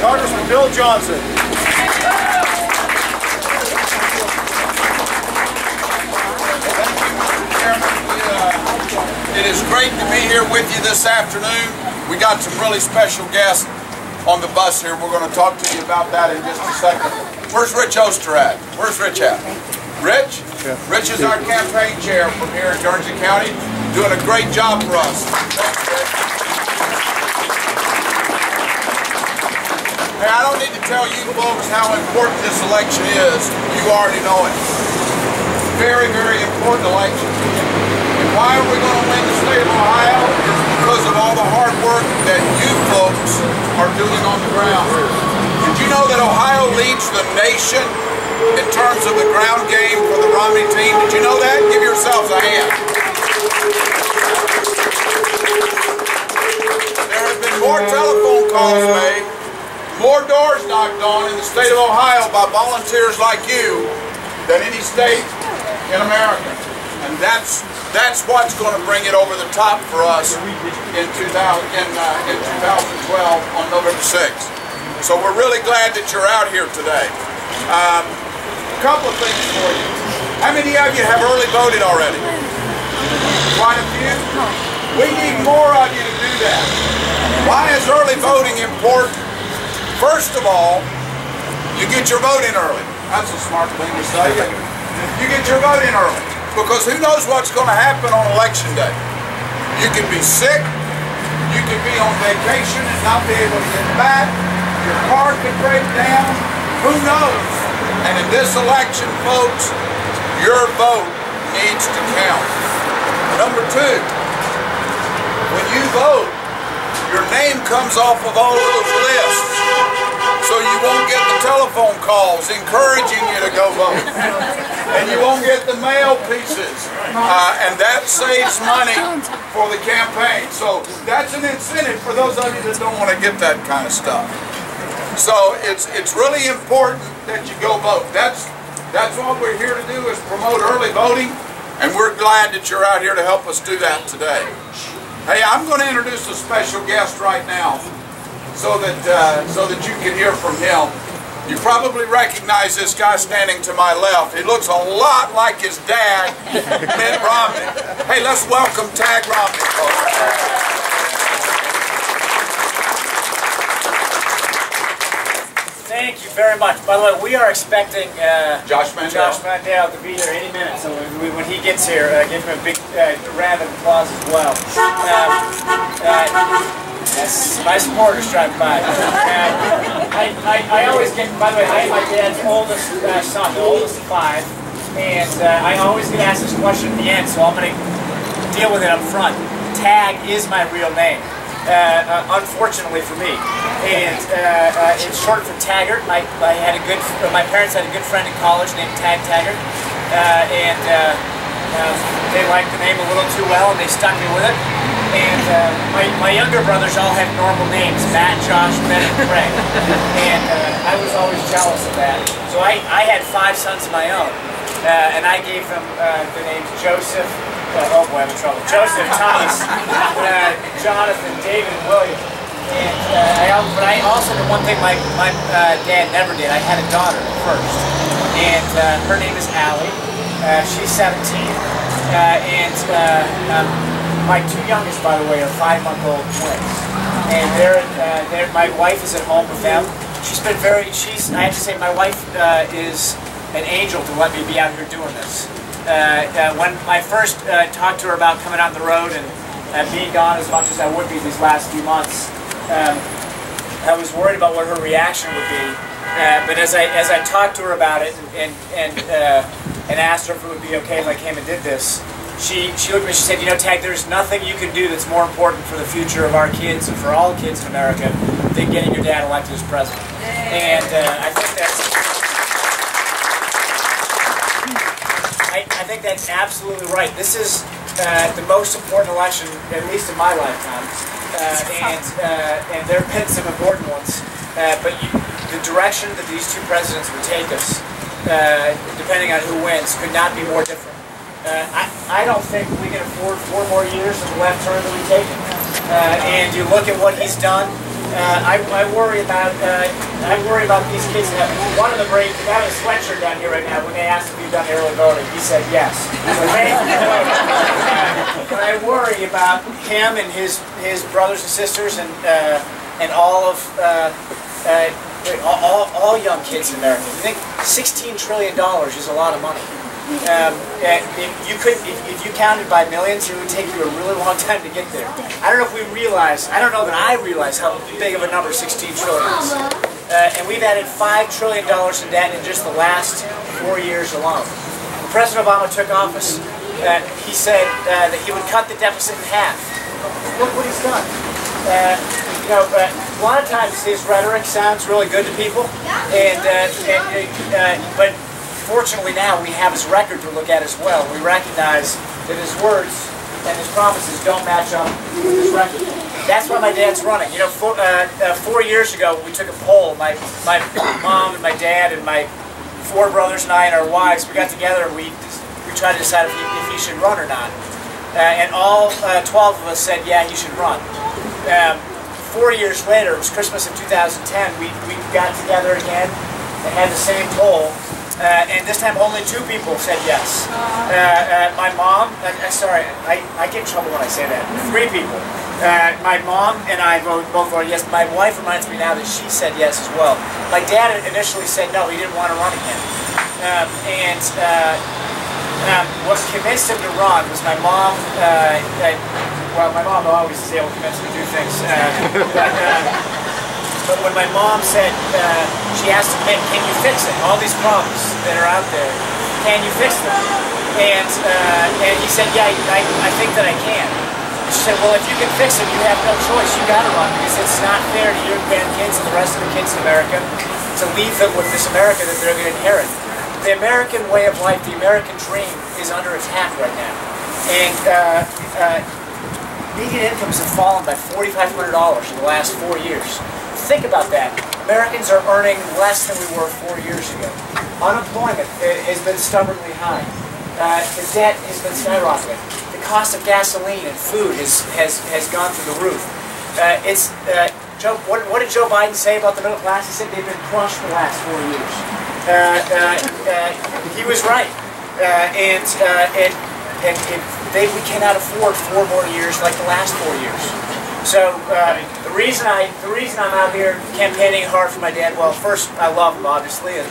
Congressman Bill Johnson. It is great to be here with you this afternoon. We got some really special guests on the bus here. We're going to talk to you about that in just a second. Where's Rich Oster at? Where's Rich at? Rich? Yeah. Rich is our campaign chair from here in Guernsey County, doing a great job for us. Thanks, Rich. Hey, I don't need to tell you folks how important this election is. You already know it. Very, very important election. And why are we going to win the state of Ohio? It's because of all the hard work that you folks are doing on the ground. Did you know that Ohio leads the nation in terms of the ground game for the Romney team? Did you know that? Give yourselves a hand. There have been more telephone calls made, more doors knocked on in the state of Ohio by volunteers like you than any state in America. And that's what's going to bring it over the top for us in 2012 on November 6th. So we're really glad that you're out here today. A couple of things for you. How many of you have early voted already? Quite a few? We need more of you to do that. Why is early voting important? First of all, you get your vote in early. That's a smart thing to say. You get your vote in early. Because who knows what's going to happen on election day. You can be sick, you can be on vacation and not be able to get back, your car can break down, who knows? And in this election, folks, your vote needs to count. Number two, when you vote, your name comes off of all those lists. So you won't get the telephone calls encouraging you to go vote. And you won't get the mail pieces. And that saves money for the campaign. So that's an incentive for those of you that don't want to get that kind of stuff. So it's really important that you go vote. That's what we're here to do, is promote early voting. And we're glad that you're out here to help us do that today. Hey, I'm going to introduce a special guest right now, so that you can hear from him. You probably recognize this guy standing to my left. He looks a lot like his dad, Mitt Romney. Hey, let's welcome Tagg Romney, folks. Thank you very much. By the way, we are expecting Josh Mandel to be here any minute. So when he gets here, give him a big round of applause as well. Yes, my supporters driving by. I always get, by the way, I am my dad's oldest son, the oldest of 5, and I always get asked this question at the end, so I'm going to deal with it up front. Tagg is my real name, unfortunately for me, and it's short for Taggart. My parents had a good friend in college named Tagg Taggart, and they liked the name a little too well, and they stuck me with it. And my younger brothers all had normal names, Matt, Josh, Ben, and Craig. And I was always jealous of that. So I had 5 sons of my own. And I gave them the names Joseph, oh boy, I'm in trouble, Joseph, Thomas, Jonathan, David, and William. And but I also did one thing my dad never did. I had a daughter first. And her name is Allie. She's 17. My 2 youngest, by the way, are 5-month-old twins, and my wife is at home with them. She's been I have to say, my wife is an angel to let me be out here doing this. When I first talked to her about coming out on the road and being gone as much as I would be these last few months, I was worried about what her reaction would be. But as I talked to her about it and asked her if it would be okay if I came and did this, she looked at me and she said, you know, Tagg, there's nothing you can do that's more important for the future of our kids and for all kids in America than getting your dad elected as president. And I think that's absolutely right. This is the most important election, at least in my lifetime. And there have been some important ones. But the direction that these 2 presidents would take us, depending on who wins, could not be more different. I don't think we can afford 4 more years of the left turn that we've taken. And you look at what he's done I worry about these kids. One of them, I have a sweatshirt down here right now. When they asked if you've done early voting, he said yes. But I worry about him and his brothers and sisters and all of all young kids in America. I think $16 trillion is a lot of money. If you counted by millions, it would take you a really long time to get there. I don't know if we realize, I don't know that I realize how big of a number 16 trillion is. And we've added $5 trillion in debt in just the last 4 years alone. When President Obama took office, he said that he would cut the deficit in half. Look what he's done. You know, a lot of times his rhetoric sounds really good to people, but fortunately now we have his record to look at as well. We recognize that his words and his promises don't match up with his record. That's why my dad's running. You know, 4 years ago we took a poll. My mom and my dad and my 4 brothers and I and our wives, we got together and we tried to decide if he should run or not. And all 12 of us said, yeah, he should run. 4 years later, it was Christmas of 2010, we got together again and had the same poll. And this time only 2 people said yes. My mom, sorry, I get in trouble when I say that. 3 people. My mom and I both voted yes. My wife reminds me now that she said yes as well. My dad initially said no, he didn't want to run again. What convinced him to run was my mom. Well, my mom always is able to convince him to do things. But when my mom said, she asked him, can you fix it? All these problems that are out there, can you fix them? And he said, yeah, I think that I can. She said, well, if you can fix them, you have no choice. You got to run because it's not fair to your grandkids and the rest of the kids in America to leave them with this America that they're going to inherit. The American way of life, the American dream is under attack right now. And median incomes have fallen by $4,500 in the last 4 years. Think about that. Americans are earning less than we were 4 years ago. Unemployment has been stubbornly high. The debt has been skyrocketing. The cost of gasoline and food has gone through the roof. What did Joe Biden say about the middle class? He said they've been crushed the last 4 years. He was right. We cannot afford 4 more years like the last 4 years. So the reason I'm out here campaigning hard for my dad, well, first I love him obviously and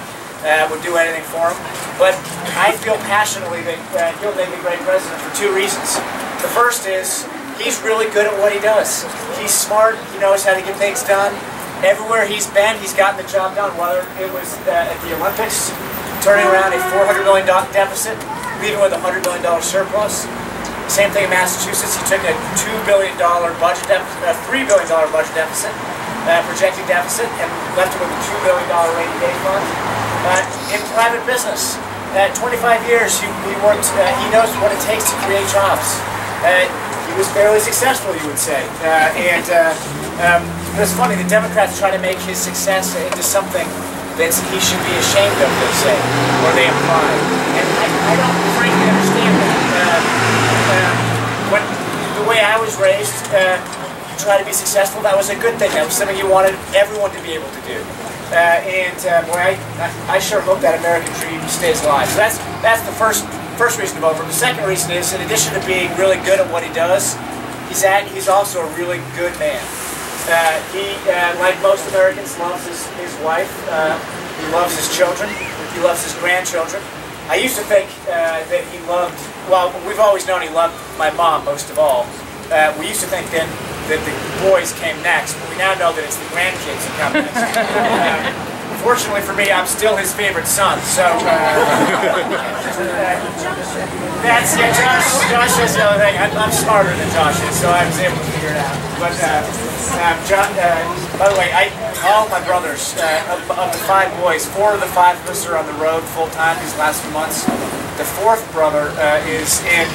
would do anything for him, but I feel passionately that he'll make a great president for 2 reasons. The first is he's really good at what he does. He's smart. He knows how to get things done. Everywhere he's been, he's gotten the job done. Whether it was at the Olympics, turning around a $400 million deficit, leaving with a $100 million surplus. Same thing in Massachusetts. He took a $2 billion budget deficit, a $3 billion budget deficit, projected deficit, and left it with a $2 billion rainy day fund. In private business, 25 years he worked. He knows what it takes to create jobs. He was fairly successful, you would say. It's funny. The Democrats try to make his success into something that he should be ashamed of, they say, or they imply. And I don't frankly understand that. The way I was raised, you try to be successful, that was a good thing. That was something you wanted everyone to be able to do. Boy, I sure hope that American dream stays alive. So that's the first reason to vote for him. The second reason is, in addition to being really good at what he does, he's also a really good man. He, like most Americans, loves his wife. He loves his children. He loves his grandchildren. I used to think that he loved, well, we've always known he loved my mom most of all. We used to think then that the boys came next, but we now know that it's the grandkids who come next. Fortunately for me, I'm still his favorite son, so that's, yeah, Josh is the other thing. I'm smarter than Josh is, so I was able to figure it out. But by the way, all my brothers, of the 5 boys, 4 of the 5 of us are on the road full time these last few months. The 4th brother is in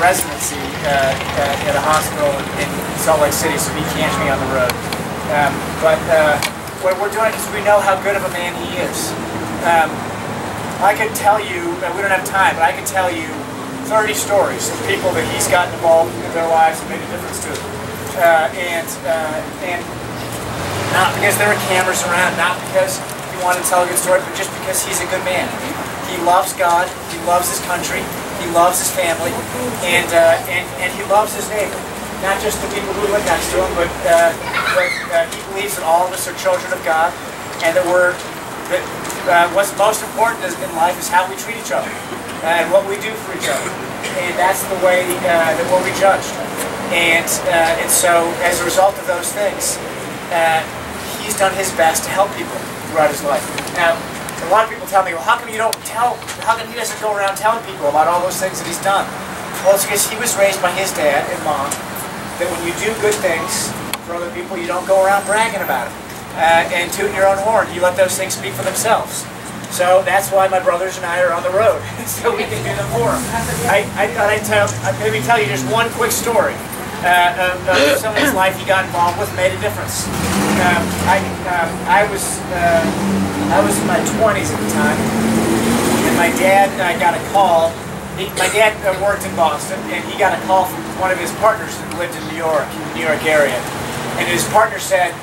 residency at a hospital in Salt Lake City, so he can't be on the road. What we're doing is we know how good of a man he is. I could tell you, we don't have time, but I could tell you 30 stories of people that he's gotten involved in their lives and made a difference to them. Not because there were cameras around, not because he wanted to tell a good story, but just because he's a good man. He loves God, he loves his country, he loves his family, and he loves his neighbor. Not just the people who live next to him, but he believes that all of us are children of God, and that what's most important in life is how we treat each other, and what we do for each other. And that's the way that we'll be judged. And so, as a result of those things, he's done his best to help people throughout his life. Now, a lot of people tell me, well, how come he doesn't go around telling people about all those things that he's done? Well, it's because he was raised by his dad and mom, that when you do good things for other people, you don't go around bragging about it. And tooting your own horn, you let those things speak for themselves. So that's why my brothers and I are on the road, so we can do them for them. I'd maybe tell you just one quick story of someone's life he got involved with, made a difference. I was in my 20s at the time, and my dad got a call. My dad worked in Boston, and he got a call from one of his partners that lived in the New York area. And his partner said,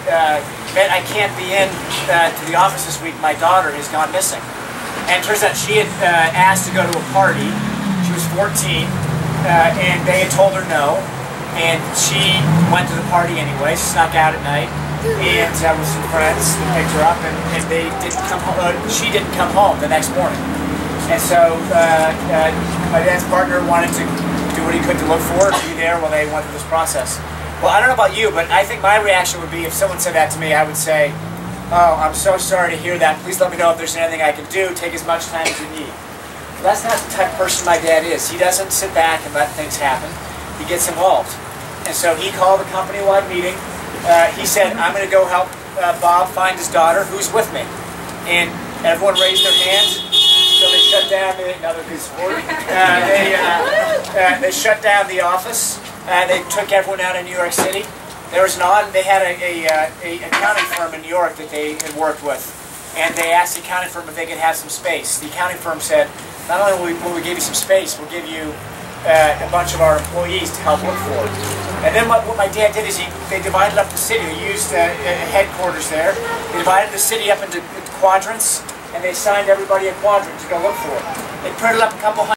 "Ben, I can't be in to the office this week. My daughter has gone missing." And it turns out she had asked to go to a party. She was 14, and they had told her no. And she went to the party anyway, snuck out at night, and with some friends that picked her up, and they didn't come home. She didn't come home the next morning. And so my dad's partner wanted to do what he could to look for her, to be there while they went through this process. Well, I don't know about you, but I think my reaction would be, if someone said that to me, I would say, "Oh, I'm so sorry to hear that. Please let me know if there's anything I can do. Take as much time as you need." But that's not the type of person my dad is. He doesn't sit back and let things happen. He gets involved. And so he called a company-wide meeting. He said, "I'm going to go help Bob find his daughter, who's with me." And everyone raised their hands. So they shut down they shut down the office. They took everyone out of New York City. There was they had a accounting firm in New York that they had worked with, and they asked the accounting firm if they could have some space. The accounting firm said, "Not only will we give you some space, we'll give you a bunch of our employees to help look for it." And then what my dad did is they divided up the city. They used headquarters there. They divided the city up into quadrants, and they assigned everybody a quadrant to go look for it. They printed up a couple hundred